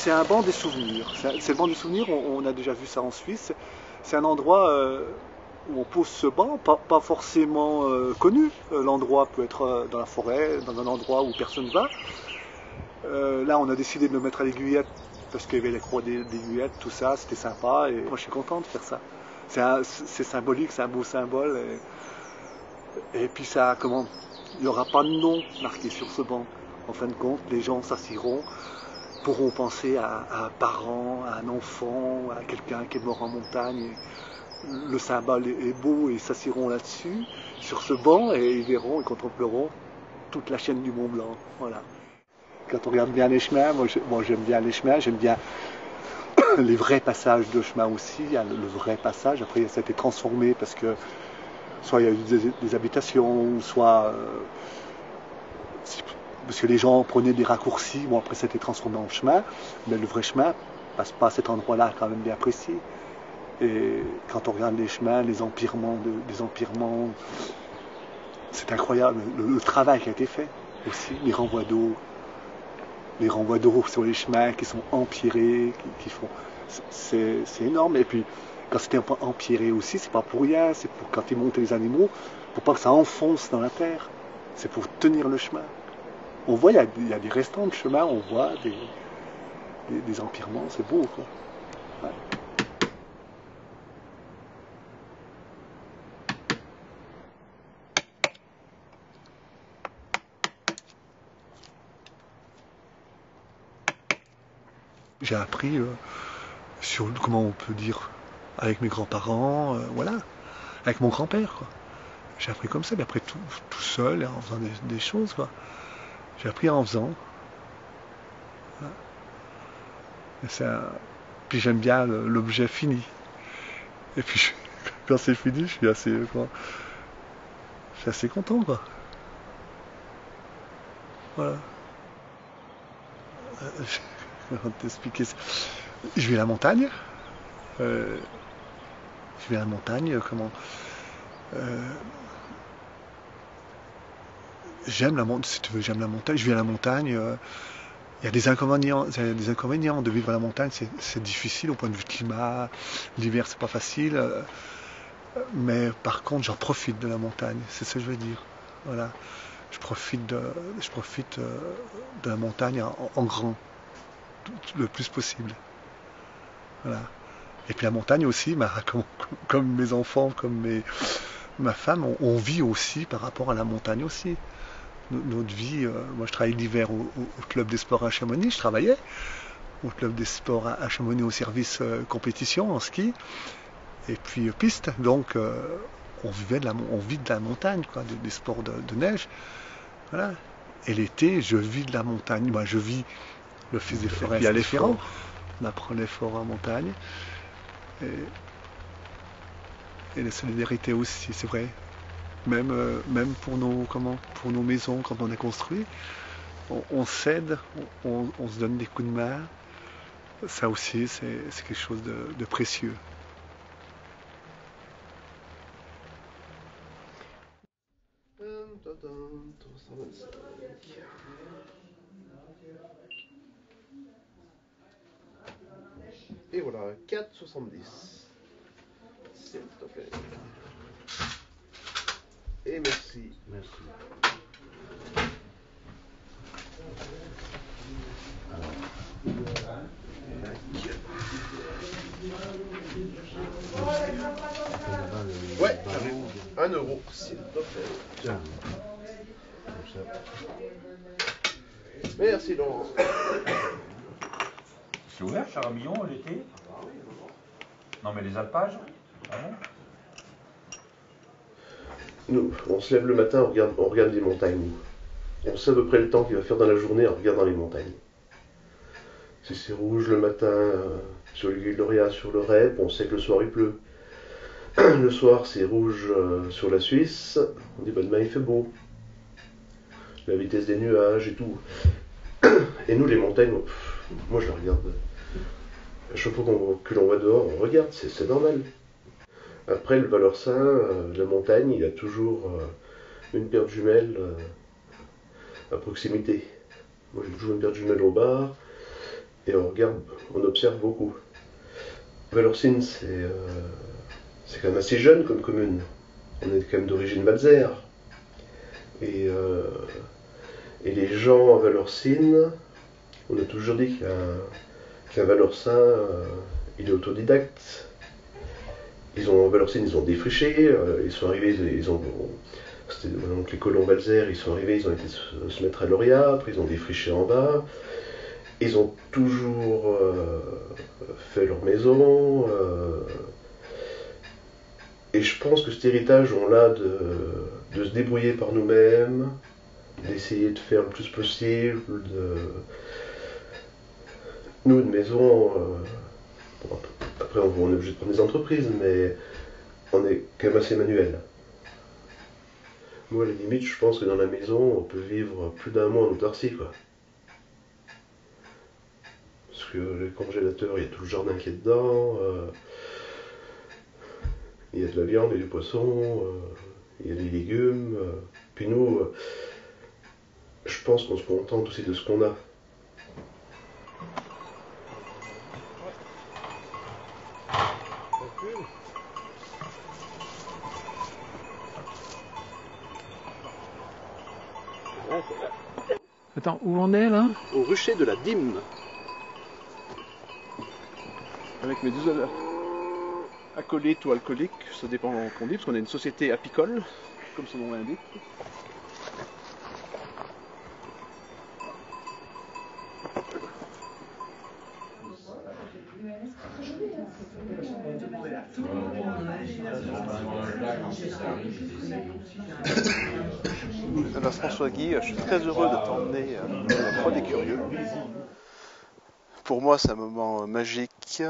c'est un banc des souvenirs. C'est le banc des souvenirs, on a déjà vu ça en Suisse. C'est un endroit où on pose ce banc, pas forcément connu. L'endroit peut être dans la forêt, dans un endroit où personne ne va. Là, on a décidé de le mettre à l'Aiguillette parce qu'il y avait les croix d'Aiguillette, tout ça, c'était sympa. Et moi, je suis content de faire ça. C'est symbolique, c'est un beau symbole. Et puis ça, comment, il n'y aura pas de nom marqué sur ce banc. En fin de compte, les gens s'assiront, pourront penser à un parent, à un enfant, à quelqu'un qui est mort en montagne. Le symbole est beau et s'assiront là-dessus, sur ce banc, et ils verront et contempleront toute la chaîne du Mont Blanc. Voilà. Quand on regarde bien les chemins, moi j'aime bien les chemins, j'aime bien les vrais passages de chemin aussi. Il y a le vrai passage, après ça a été transformé parce que soit il y a eu des habitations, soit parce que les gens prenaient des raccourcis. Bon, après ça a été transformé en chemin, mais le vrai chemin passe pas à cet endroit-là quand même bien précis. Et quand on regarde les chemins, les empirements, des empirements, c'est incroyable le travail qui a été fait aussi, les renvois d'eau sur les chemins qui sont empirés, qui font, c'est énorme. Et puis quand c'était empiré aussi, c'est pas pour rien, c'est pour quand ils montent les animaux, pour pas que ça enfonce dans la terre, c'est pour tenir le chemin. On voit, il y a des restants de chemin, on voit des empirements, c'est beau quoi. Ouais. J'ai appris sur, comment on peut dire, avec mes grands-parents, voilà, avec mon grand-père, quoi. J'ai appris comme ça, mais après tout seul, en faisant des choses, quoi. J'ai appris en faisant. Puis j'aime bien l'objet fini. Et puis quand c'est fini, je suis assez content, quoi. Voilà. Comment t'expliquer ça. Je vais à la montagne. Comment j'aime la montagne, si tu veux, j'aime la montagne. Je vais à la montagne. Il y a des inconvénients de vivre à la montagne. C'est difficile au point de vue climat. L'hiver, c'est pas facile. Mais par contre, j'en profite de la montagne. C'est ce que je veux dire. Voilà. Je profite de la montagne en grand, le plus possible. Voilà. Et puis la montagne aussi, comme mes enfants, ma femme, on vit aussi par rapport à la montagne aussi. Notre vie, moi je travaille l'hiver au club des sports à Chamonix, je travaillais au club des sports à Chamonix au service compétition en ski, et puis piste, donc on vit de la montagne, quoi, des sports de neige. Voilà. Et l'été, je vis de la montagne. Moi, je vis le fils des forêts. Il y a les Ferrands. On apprend l'effort en montagne. Et la solidarité aussi, c'est vrai. Même pour nos maisons, quand on est construit, on s'aide, on se donne des coups de main. Ça aussi, c'est quelque chose de précieux. Et voilà, 4,70. S'il te plaît. Et merci. Merci. Ouais, j'arrive. 1 euro, s'il te plaît. Tiens. Comme ça. Merci Laurent. C'est ouvert, Charamillon, l'été? Non, mais les alpages? Ah bon? Nous, on se lève le matin, on regarde les montagnes. Nous. On sait à peu près le temps qu'il va faire dans la journée en regardant les montagnes. Si c'est rouge le matin sur l'île d'Oria, sur le Rep, on sait que le soir il pleut. Le soir c'est rouge sur la Suisse, on dit bah, demain il fait beau. La vitesse des nuages et tout. Et nous les montagnes, moi je la regarde. À chaque fois que l'on va dehors, on regarde, c'est normal. Après le Valorcin, la montagne, il a toujours une paire de jumelles à proximité. Moi j'ai toujours une paire de jumelles au bar. et on regarde, on observe beaucoup. Valorcine, c'est quand même assez jeune comme commune. On est quand même d'origine Malzère. Et les gens à Valorcine, on a toujours dit qu'un Valorcin, il est autodidacte. Valorcine, ils ont défriché, ils sont arrivés, c'était donc les colons Malzère, ils sont arrivés, ils ont été se mettre à Lauria, après ils ont défriché en bas. Ils ont toujours fait leur maison. Et je pense que cet héritage, on l'a de se débrouiller par nous-mêmes, d'essayer de faire le plus possible. Nous, une maison, bon, après on est obligé de prendre des entreprises, mais on est quand même assez manuel. Moi, à la limite, je pense que dans la maison, on peut vivre plus d'un mois en autarcie, quoi. Parce que le congélateur, il y a tout le jardin qui est dedans. Il y a de la viande et du poisson, il y a des légumes. Puis nous, je pense qu'on se contente aussi de ce qu'on a. Attends, où on est là? Au rucher de la Dîme. Avec mes deux acolytes ou alcooliques, ça dépend qu'on dit, parce qu'on est une société apicole, comme son nom l'indique. Alors François Guy, je suis très heureux de t'emmener à la Croix des Curieux. Pour moi, c'est un moment magique.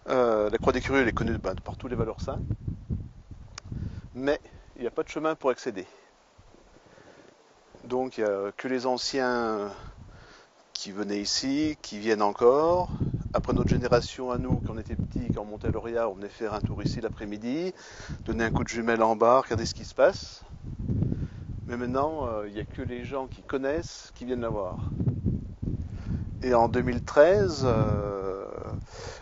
La Croix des Curieux, elle est connue par tous les Valorcins, mais il n'y a pas de chemin pour accéder. Donc il n'y a que les anciens qui venaient ici, qui viennent encore. Après notre génération à nous, quand on était petits, quand on montait à Lauria, on venait faire un tour ici l'après-midi, donner un coup de jumelle en bas, regarder ce qui se passe. Mais maintenant, il n'y a que les gens qui connaissent qui viennent la voir. Et en 2013,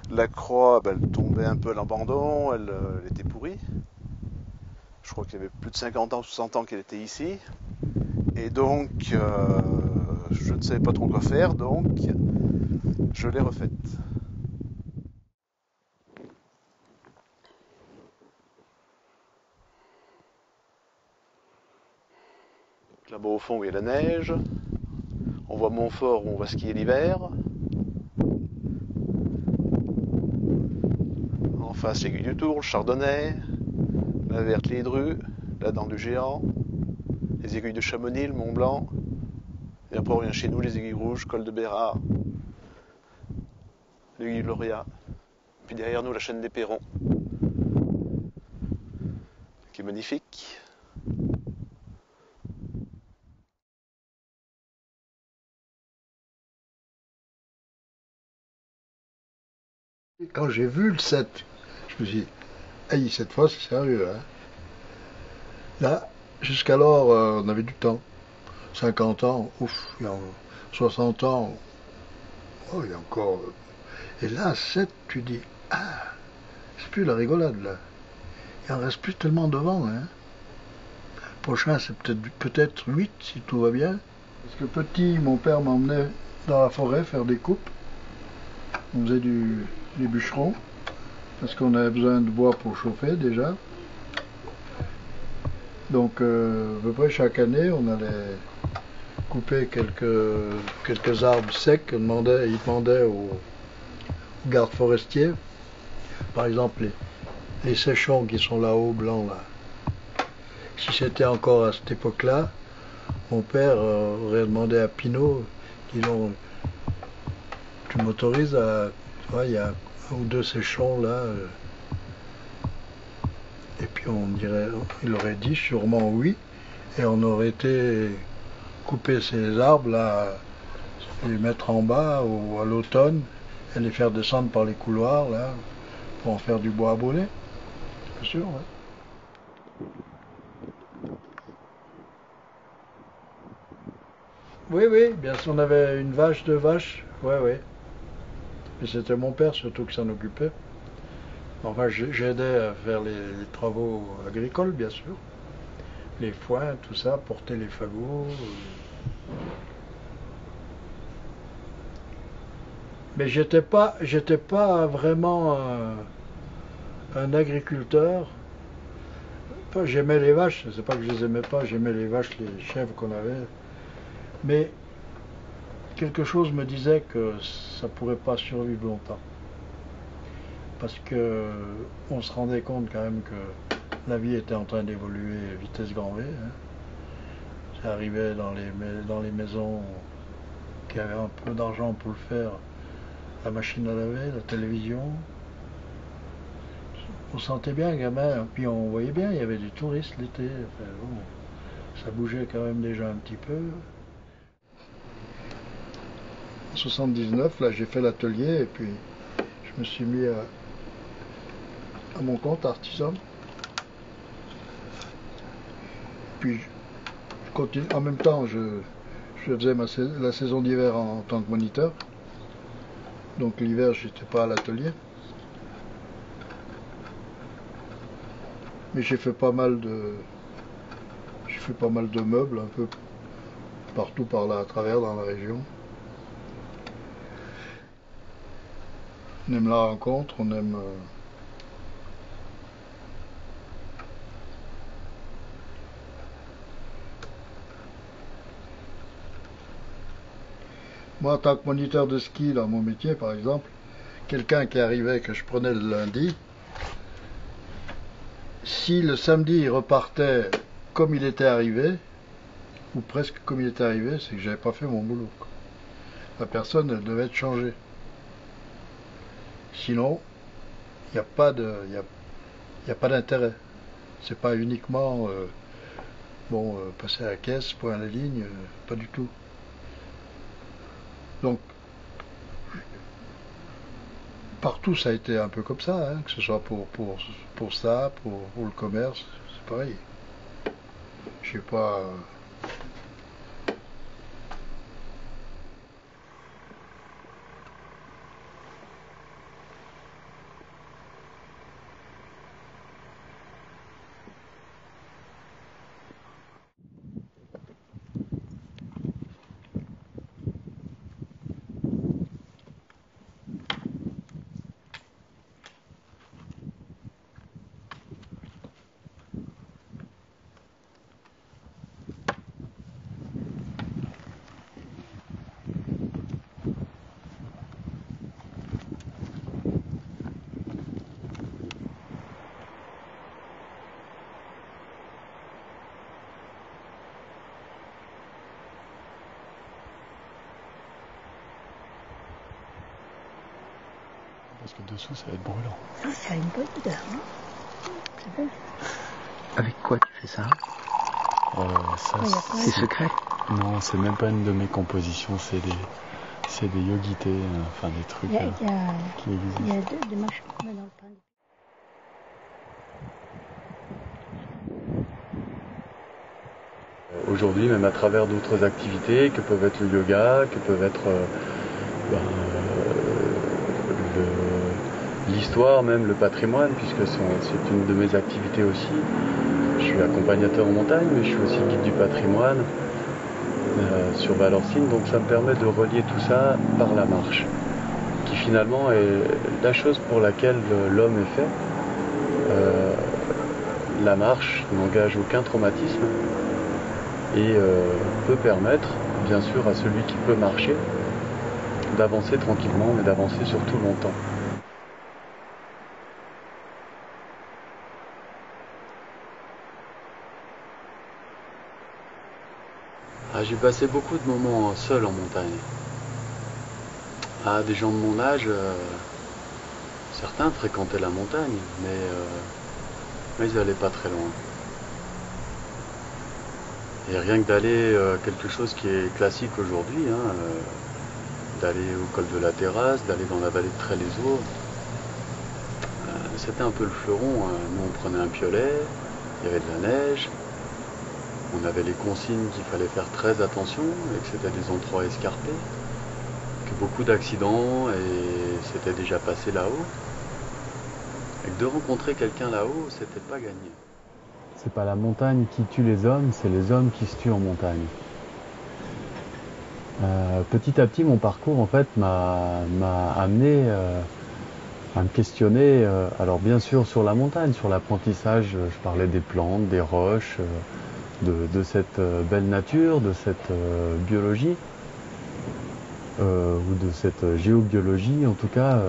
la croix, elle tombait un peu à l'abandon, elle était pourrie. Je crois qu'il y avait plus de 50 ans, 60 ans qu'elle était ici. Et donc, je ne savais pas trop quoi faire, donc je l'ai refaite. Là-bas au fond, il y a la neige. On voit Montfort où on va skier l'hiver. En face, l'Aiguille du Tour, le Chardonnay, la Verte, les Drus, la Dent du Géant, les Aiguilles de Chamonix, le Mont Blanc. Et après, on revient chez nous, les Aiguilles Rouges, Col de Bérard, l'Aiguille de Lauria. Puis derrière nous, la chaîne des Perrons, qui est magnifique. Quand j'ai vu le 7, je me suis dit, aïe, cette fois c'est sérieux. Hein. Là, jusqu'alors, on avait du temps. 50 ans, ouf, il y a 60 ans, oh, il y a encore. Et là, 7, tu dis, ah, c'est plus la rigolade là. Il en reste plus tellement devant. Hein. Le prochain, c'est peut-être 8 si tout va bien. Parce que petit, mon père m'emmenait dans la forêt faire des coupes. On faisait des bûcherons, parce qu'on avait besoin de bois pour chauffer déjà. Donc, à peu près chaque année, on allait couper quelques arbres secs. Il demandait aux gardes forestiers, par exemple les séchons qui sont là-haut, blancs là. Si c'était encore à cette époque-là, mon père aurait demandé à Pinault, dis donc, tu m'autorises à... Tu vois, il y a un ou deux séchons là. Et puis il aurait dit sûrement oui. Et on aurait été couper ces arbres là, les mettre en bas à l'automne, et les faire descendre par les couloirs là, pour en faire du bois à brûler. Bien sûr, ouais. Oui, bien sûr, on avait une vache, 2 vaches. Ouais. Et c'était mon père surtout qui s'en occupait. Enfin, j'aidais à faire les travaux agricoles, bien sûr. Les foins, tout ça, porter les fagots. Mais j'étais pas vraiment un agriculteur. Enfin, j'aimais les vaches, c'est pas que je les aimais pas, j'aimais les vaches, les chèvres qu'on avait. Mais quelque chose me disait que ça pourrait pas survivre longtemps. Parce que on se rendait compte quand même que la vie était en train d'évoluer à vitesse grand V. Hein. Ça arrivait dans les maisons qui avaient un peu d'argent pour le faire, la machine à laver, la télévision. On sentait bien, gamin, puis on voyait bien, il y avait des touristes l'été. Enfin, bon, ça bougeait quand même déjà un petit peu. En 79, là, j'ai fait l'atelier et puis je me suis mis à mon compte artisan. Puis je continue, en même temps, je faisais la saison d'hiver en tant que moniteur. Donc l'hiver, j'étais pas à l'atelier. Mais j'ai fait pas mal de meubles un peu partout par là à travers dans la région. On aime la rencontre, on aime moi en tant que moniteur de ski dans mon métier par exemple, quelqu'un qui arrivait que je prenais le lundi, si le samedi il repartait comme il était arrivé, ou presque comme il était arrivé, c'est que j'avais pas fait mon boulot. La personne elle devait être changée. Sinon, il n'y a pas d'intérêt. C'est pas uniquement passer à la caisse, point à la ligne, pas du tout. Donc partout ça a été un peu comme ça, hein, que ce soit pour ça, pour le commerce, c'est pareil. Je sais pas. Parce que dessous, ça va être brûlant. Ah, ça a une bonne odeur, hein. C'est bon. Avec quoi tu fais ça? C'est secret? Non, c'est même pas une de mes compositions, c'est des yogités, enfin des trucs qui existent. Il y a deux machins qu'on met dans le pain. Aujourd'hui, même à travers d'autres activités que peuvent être le yoga, que peuvent être l'histoire, même le patrimoine, puisque c'est une de mes activités aussi. Je suis accompagnateur en montagne, mais je suis aussi guide du patrimoine sur Valorcine, donc ça me permet de relier tout ça par la marche, qui finalement est la chose pour laquelle l'homme est fait. La marche n'engage aucun traumatisme et peut permettre, bien sûr, à celui qui peut marcher, d'avancer tranquillement, mais d'avancer surtout longtemps. J'ai passé beaucoup de moments seul en montagne. Des gens de mon âge, certains fréquentaient la montagne, mais ils n'allaient pas très loin. Et rien que d'aller quelque chose qui est classique aujourd'hui, d'aller au col de la Terrasse, d'aller dans la vallée de Trélézeau, c'était un peu le fleuron. Nous on prenait un piolet, il y avait de la neige. On avait les consignes qu'il fallait faire très attention et que c'était des endroits escarpés, que beaucoup d'accidents et c'était déjà passé là-haut. Et que de rencontrer quelqu'un là-haut, c'était pas gagné. C'est pas la montagne qui tue les hommes, c'est les hommes qui se tuent en montagne. Petit à petit, mon parcours en fait m'a amené à me questionner. Alors bien sûr sur la montagne, sur l'apprentissage, je parlais des plantes, des roches, de cette belle nature, de cette biologie. Ou de cette géobiologie, en tout cas,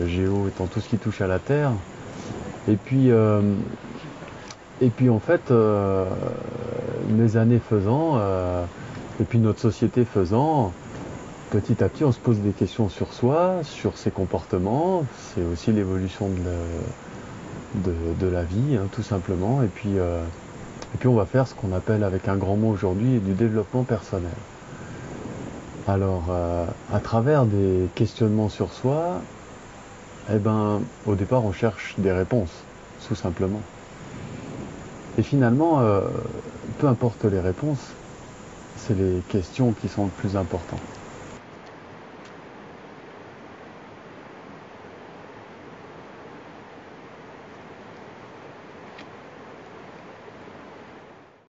géo étant tout ce qui touche à la terre. Et puis en fait, mes années faisant, et puis notre société faisant, petit à petit on se pose des questions sur soi, sur ses comportements, c'est aussi l'évolution de la vie, hein, tout simplement, et puis on va faire ce qu'on appelle avec un grand mot aujourd'hui du développement personnel. Alors, à travers des questionnements sur soi, eh ben, au départ, on cherche des réponses, tout simplement. Et finalement, peu importe les réponses, c'est les questions qui sont le plus importantes.